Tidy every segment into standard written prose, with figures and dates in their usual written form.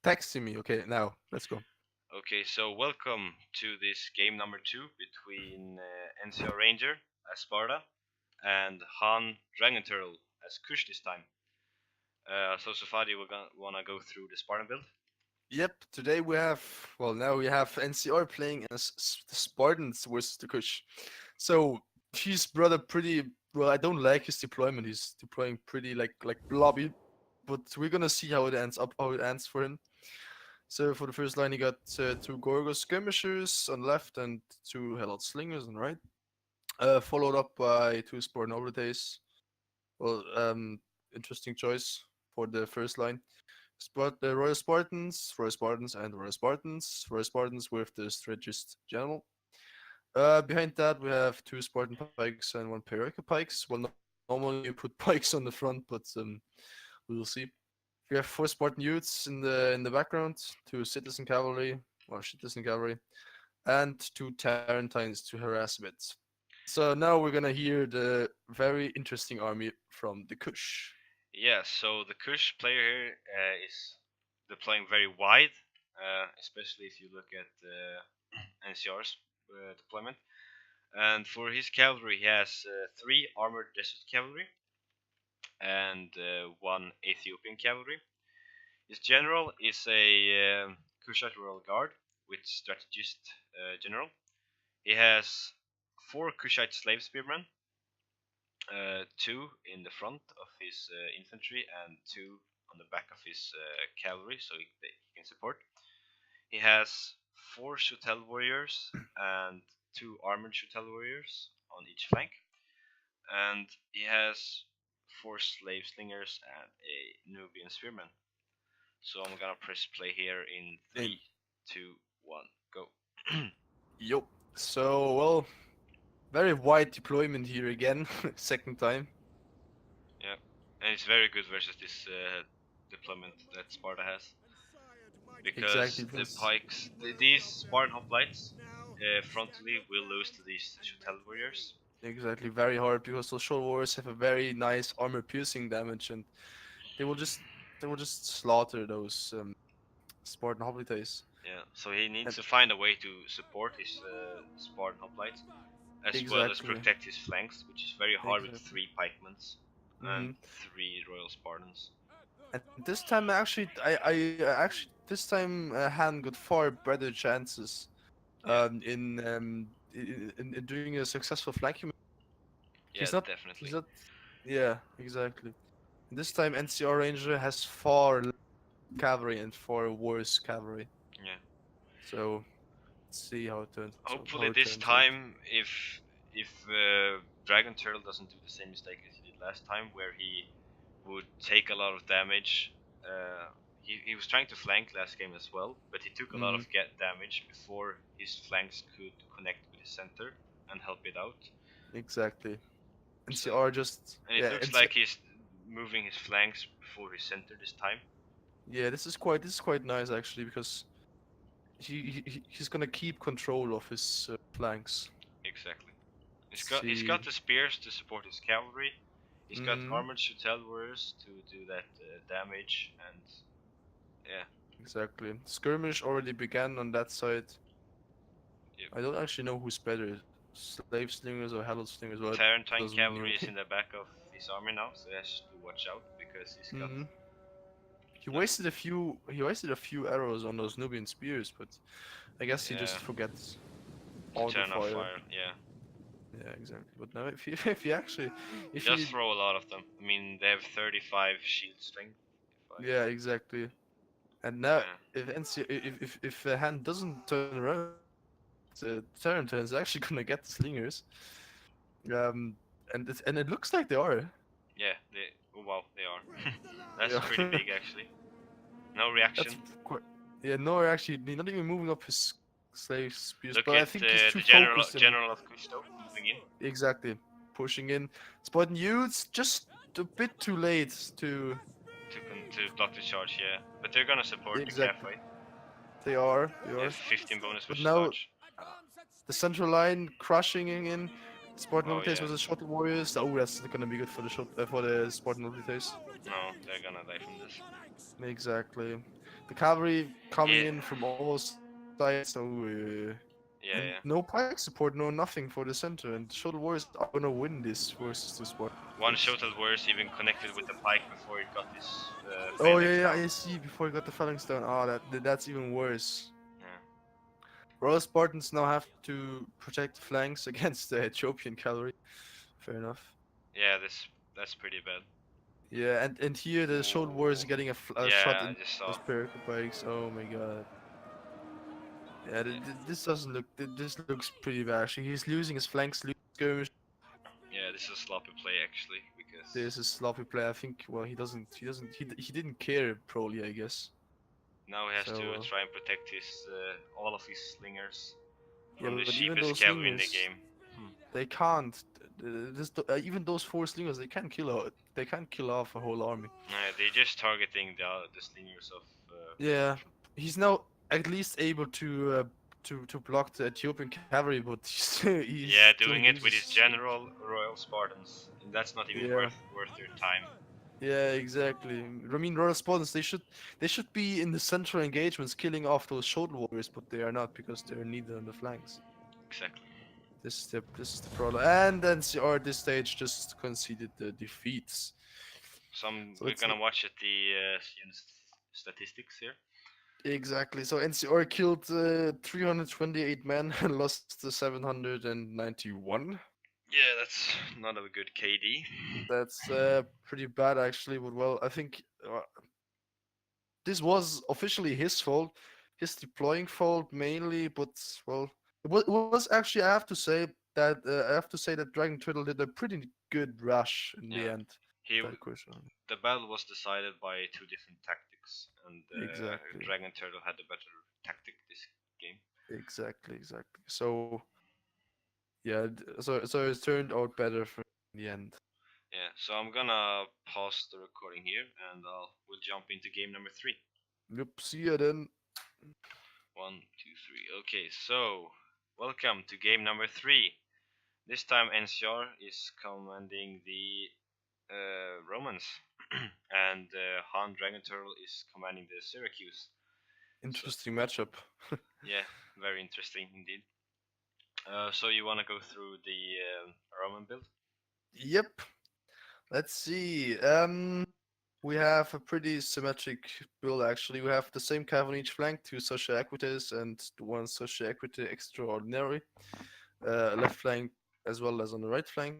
Texting me. Okay, now let's go. Okay, so welcome to this game number 2 between NCR Ranger as Sparta and Han Dragon Turtle as Kush this time. So Sofado, we're gonna wanna go through the Spartan build. Yep. Today we have. Well, now we have NCR playing as the Spartans versus the Kush. So he's brought a pretty. Well, I don't like his deployment. He's deploying pretty like blobby, but we're gonna see how it ends up. How it ends for him. So for the first line, he got two Gorgos skirmishers on left and two Hellot slingers on right. Followed up by two Spartan Oblites. Well, interesting choice for the first line. The Royal Spartans, and Royal Spartans. Royal Spartans with the strategist general. Behind that, we have two Spartan pikes and one Perica pikes. Well, normally you put pikes on the front, but we will see. We have four Spartan youths in the background, two citizen cavalry, or citizen cavalry, and two Tarentines to harass a bit. So now we're gonna hear the very interesting army from the Kush. Yeah, so the Kush player here is deploying very wide, especially if you look at NCR's deployment. And for his cavalry, he has 3 armored desert cavalry and 1 Ethiopian cavalry. His general is a Kushite Royal Guard with strategist general. He has 4 Kushite slave spearmen, 2 in the front of his infantry and 2 on the back of his cavalry, so he can support. He has 4 Shutel warriors and 2 armored Shutel warriors on each flank, and he has 4 slave slingers and a Nubian spearman. So I'm gonna press play here in In 3, 2, 1, go. Yup. So well, very wide deployment here again, second time. Yeah, and it's very good versus this deployment that Sparta has, Exactly. because the pikes, these Spartan hoplites, frontally will lose to these Shutel warriors. Exactly, very hard because those short warriors have a very nice armor piercing damage, and they will just they will just slaughter those Spartan hoplites. Yeah, so he needs And to find a way to support his Spartan hoplites, as well as exactly, protect his flanks, which is very hard with exactly. 3 pikemans and Hmm. 3 Royal Spartans. And this time actually, this time Han got far better chances Yeah, in doing a successful flanking. yeah, He's not he's definitely. not Yeah, exactly. This time NCR Ranger has far less cavalry and far worse cavalry. Yeah. So let's see how Hopefully it this turns out. time, if Dragon Turtle doesn't do the same mistake as he did last time, where he would take a lot of damage. He was trying to flank last game as well, but he took a lot Hmm. of get damage before his flanks could connect with his center and help it out. Exactly. So, NCR just and it yeah, looks NCR, like he's moving his flanks before his center this time. yeah, this is quite nice actually because he's gonna keep control of his flanks. Exactly. He's got See. the spears to support his cavalry. He's got Hmm. armored Shutel warriors to do that damage, and yeah, Exactly. Skirmish already began on that side. yep. I don't actually know who's better, slave slingers or hellot slingers, but it Tarentine doesn't really. cavalry is in the back of his army now, so he has to watch out because he's got Hmm. no. He wasted a few arrows on those Nubian spears, but I guess he Yeah, just forgets to auto turn off fire. fire. Yeah, Yeah, exactly. But now if you actually he if does you throw a lot of them. I mean, they have 35 shield strength. If I yeah, exactly. And now yeah, if NC if the hand doesn't turn around, Terran is actually gonna get the slingers. Um, and it looks like they are. yeah, they oh wow they are. They That's pretty are. big actually. No That's reaction. quite. Yeah, no, actually, not even moving up his slave spears, Look but I at think he's too the general focused in general of Kushto moving in. exactly pushing in. Spartan youths just a bit too late to To block the charge. Yeah, but they're gonna support the exactly. cafe. They They have are. 15 bonus But versus now dodge. the central line crushing in. Spartan Oh Nobilites yeah. versus Shuttle Warriors. Oh, that's gonna be good for the Spartan Nobilites. No, they're gonna die from this. Exactly. the cavalry coming Yeah, in from all sides, so and yeah, no yeah. pike support, no nothing for the center, and the shuttle wars are gonna win this versus the One Spartans. shuttle was even connected with the pike before it got his Oh phalanx yeah, down. yeah, I see. Before he got the phalanx down, oh that's even worse. Yeah, Royal Spartans now have to protect the flanks against the Ethiopian cavalry. Fair enough. yeah. That's pretty bad. Yeah, and here the shuttle war is Ooh. getting a shot Yeah, I in just saw. those Perico bikes. Oh my god. Yeah, Yeah, this doesn't look. This looks pretty bad. Actually, he's losing his flanks, losing skirmish. yeah. This is sloppy play actually because There's a sloppy play. I think. Well, he doesn't. He doesn't. He didn't care probably. I guess. now he has So to try and protect his all of his slingers yeah, from the but even cheapest those cavalry in the slingers, game. Hmm. they can't. Even those four slingers, they can't kill out. They can't kill off a whole army. They're just targeting the slingers of. Yeah, he's now at least able to block the Ethiopian cavalry, but he Yeah, still doing it with his loses. general Royal Spartans, and that's not even Yeah, worth their time. yeah, exactly. I mean, Royal Spartans, they should be in the central engagements, killing off those shoulder warriors, but they are not because they're needed on the flanks. Exactly. This is the problem. And then CR at this stage just conceded the defeats. So So we're it's gonna watch at the statistics here. exactly. So NCR killed 328 men and lost 791. Yeah, that's not a good KD. That's pretty bad actually. But well, I think this was officially his fault, his deploying fault mainly. But well, it was actually I have to say that Dragon Turtle did a pretty good rush in the Yeah, end. he That question. the battle was decided by two different tactics, and Exactly. Dragon Turtle had the better tactic this game. Exactly. So yeah, so it turned out better for in the end. Yeah, so I'm gonna pause the recording here, and we'll jump into game number three. Yep. See ya then. One, two, three. Okay, so welcome to game number three. This time NCR is commanding the Romans, and Han Dragon Turtle is commanding the Syracuse. So Interesting matchup. yeah, very interesting indeed. So you wanna go through the Roman build? Yep. Let's see. We have a pretty symmetric build actually. We have the same cav on each flank, two Social Equites and one Social Equite Extraordinary. Left flank as well as on the right flank.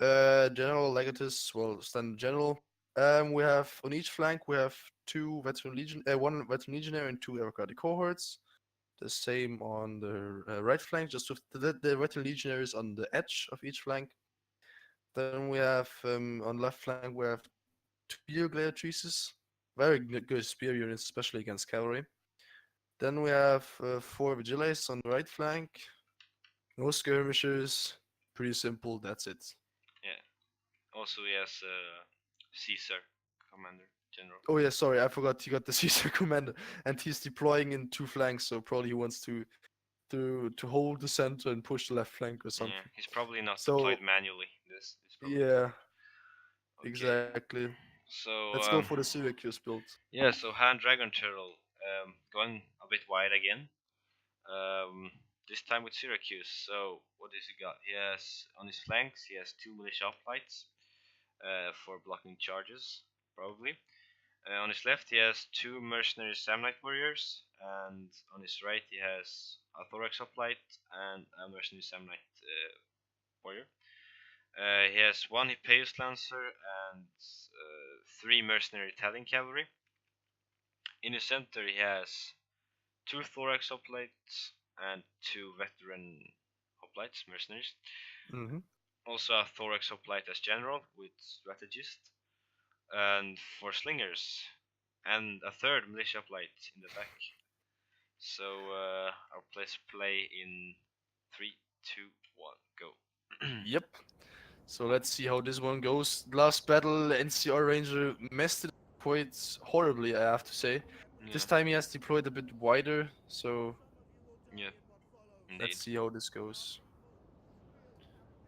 General Legatus, well, standard general. We have on each flank we have one veteran legionary and two aristocratic cohorts. The same on the right flank, just with the veteran legionaries on the edge of each flank. Then we have on left flank we have two gladiatrices, very good spear units, especially against cavalry. Then we have four vigiles on the right flank, no skirmishers, pretty simple. That's it. Yeah. Also, he has Caesar, Commander General. Oh yeah, sorry, I forgot he got the Caesar commander, and he's deploying in two flanks, so probably he wants to hold the center and push the left flank or Yeah, something. he's probably not So deployed manually. This probably. yeah, Okay. exactly. So Let's go for the Syracuse build. yeah, so Han Dragon Turtle going a bit wide again. Um, this time with Syracuse. So what does he got? He has on his flanks he has two militia hoplites for blocking charges, probably. On his left he has two mercenary Samnite warriors, and on his right he has a thorax hoplite and a mercenary Samnite warrior. He has one Hippeus Lancer and three mercenary Italian cavalry. In the center, he has two Thorax hoplites and two veteran hoplites, mercenaries. Mm-hmm. Also, a Thorax hoplite as general with strategist, and four slingers, and a third militia hoplite in the back. So, our place play in 3, 2, 1, go. Yep. So let's see how this one goes. Last battle, NCR Ranger messed it up quite horribly, I have to say. This Yeah, time he has deployed a bit wider, so yeah, let's indeed. see how this goes.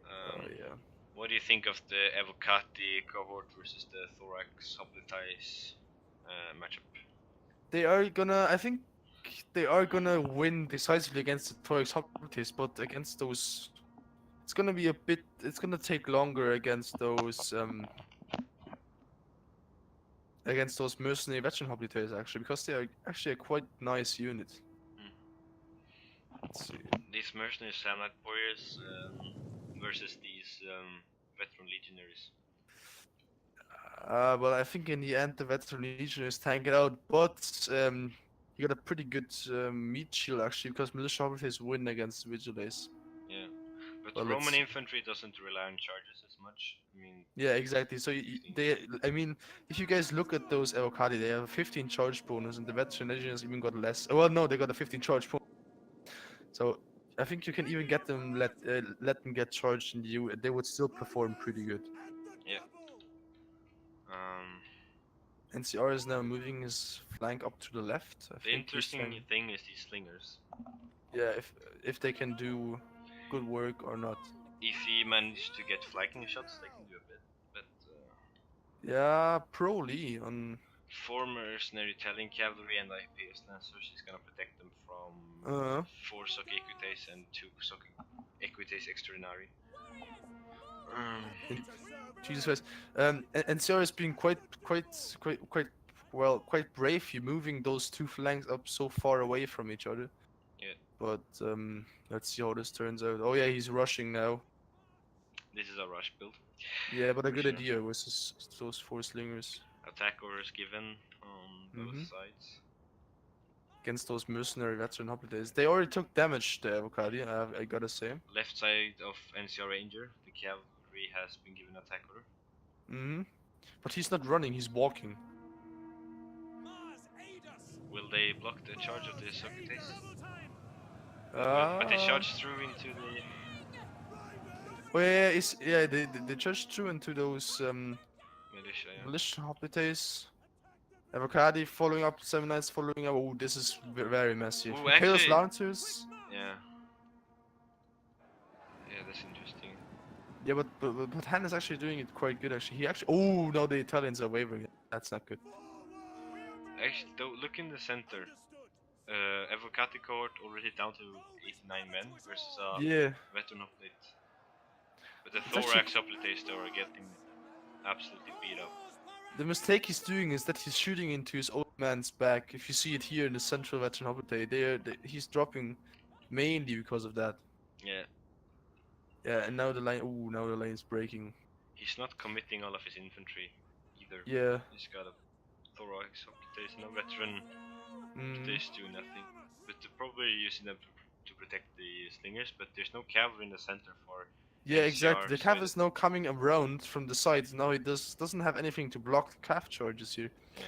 Um, Yeah. what do you think of the Evocati cohort versus the Thorax Hoplites matchup? they are gonna. I think they are gonna win decisively against the Torex Hoplites, but against those, it's gonna be a bit. It's gonna take longer against those mercenary veteran Hoplites actually, because they are actually a quite nice unit. Hmm. Let's see. These mercenary Samnite warriors versus these veteran legionaries. Well, I think in the end the veteran legionnaires tank it out, but you got a pretty good meat shield actually, because militia Hoplites win against Vigiles. Yeah, but Well, let's Roman see. infantry doesn't rely on charges as much. I mean, Yeah, exactly. So things. they, I mean, if you guys look at those Evocati, they have a 15 charge bonus, and the veteran legionnaires even got less. Well, no, they got a 15 charge bonus. So I think you can even get them let them get charged in you, and they would still perform pretty good. Yeah. Um, NCR is now moving his flank up to the left. I the think he's interesting trying. thing is these slingers. Yeah, if they can do good work or not. If he managed to get flanking shots, they can do a bit. But Yeah, Pro Lee on. four mercenary Italian cavalry and IPS lancers is gonna protect them from Uh, four Soc Equites and two Soc Equites Extraordinary. Um, in Jesus Christ. And Sarah has been quite well, quite brave. You moving those two flanks up so far away from each other. yeah, But let's see how this turns out. Oh yeah, he's rushing now. this is a rush build Yeah, but a for good sure. idea with those four slingers. Attack orders given on both Mm-hmm. sides. Against those mercenary veteran hoplites. They already took damage, the Avocadi, I gotta say. Left side of NCR Ranger, the cavalry has been given attack order. Mm-hmm. But he's not running, he's walking. Will they block the charge of the Socrates? But they Uh, charge through into the well, yeah, yeah, they just threw into those militia. Yeah. militia hoplites. Avocadi following up, Seven Knights following up. Oh, this is very messy. Ooh, Chaos actually, Lancers. yeah, yeah, that's interesting. Yeah, but Han is actually doing it quite good actually. He actually. Oh no, the Italians are wavering. That's not good. Actually, though, look in the center. Evocati cohort already down to 89 men versus a Yeah, veteran hoplite. But the it's actually thorax hoplites though are getting absolutely beat up. the mistake he's doing is that he's shooting into his old man's back. If you see it here in the central veteran hoplite, he's dropping mainly because of that. Yeah, Yeah, and now the line. Oh, now the line is breaking. he's not committing all of his infantry either. Yeah. He's got a thorax hoplites and a veteran Mm. hoplites do nothing. But they're probably using them to protect the slingers, but there's no cavalry in the center for Yeah, exactly. The NCR, calf so is now coming around from the sides. Now he doesn't have anything to block the calf charges here. yeah.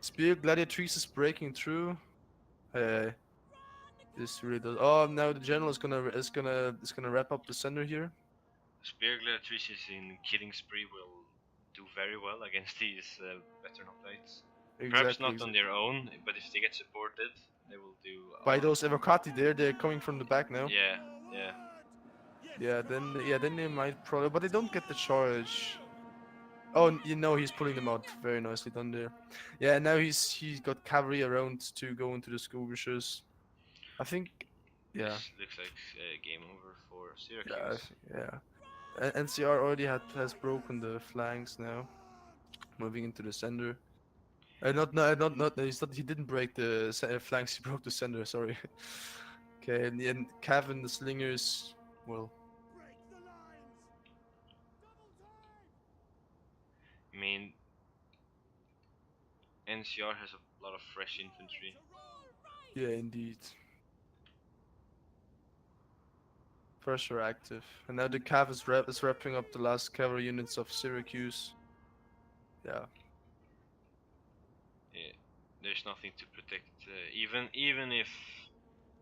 Spear Gladiatrice is breaking through. Uh, this really does. Oh, now the general is gonna wrap up the center here. Spear Gladiatrices in killing spree will do very well against these veteran hoplites. Perhaps Exactly. not on their own, but if they get supported, they will do. By those Evocati there, they're coming from the back now. Yeah, yeah. Then they might probably, but they don't get the charge. Oh, you know he's pulling them out very nicely done there. Yeah, now he's got cavalry around to go into the skirmishers. I think. Yeah. This looks like game over for Yeah. Syracuse. Yeah. NCR already has broken the flanks now, moving into the center. Not no, not he's not, he didn't break the flanks. He broke the center. Sorry. Okay, and Cavan the slingers. Well, I mean, NCR has a lot of fresh infantry. yeah, indeed. Pressure active, and now the Cav is wrapping up the last cavalry units of Syracuse. Yeah. Yeah, there's nothing to protect. Even if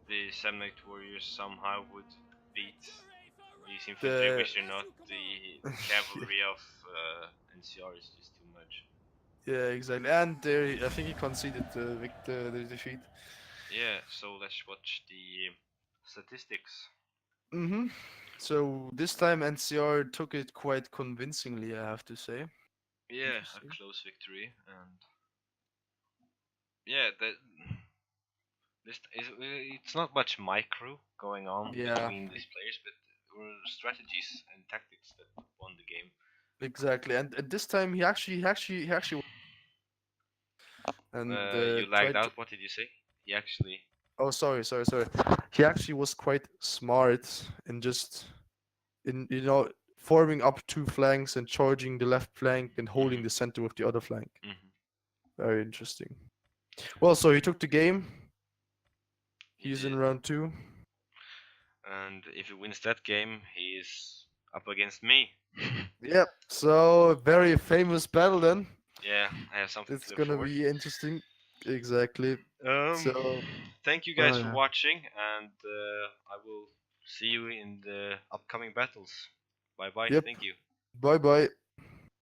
the Samnite warriors somehow would beat these infantry, The which are not, the cavalry of NCR is just too much. yeah, exactly. And there, I think he conceded the defeat. Yeah, so let's watch the statistics. Mm-hmm. So this time NCR took it quite convincingly, I have to say. Yeah, a Interesting. close victory, and yeah, it's not much micro going on Yeah, between these players, but there were strategies and tactics that won the game. exactly. And this time he actually and You lagged tried to. out. What did you say? He actually. Oh, sorry. He actually was quite smart in just in forming up two flanks and charging the left flank and holding Mhm, the center with the other flank. mhm. Very interesting. Well, so he took the game. He He's in did, round two. and if he wins that game, he is up against me. Yep. So very famous battle then. Yeah, I have something to It's look gonna forward. be interesting. Exactly. Um, So, Thank you guys for yeah. watching, and I will see you in the upcoming battles. Bye bye. Yep. Thank you. Bye bye.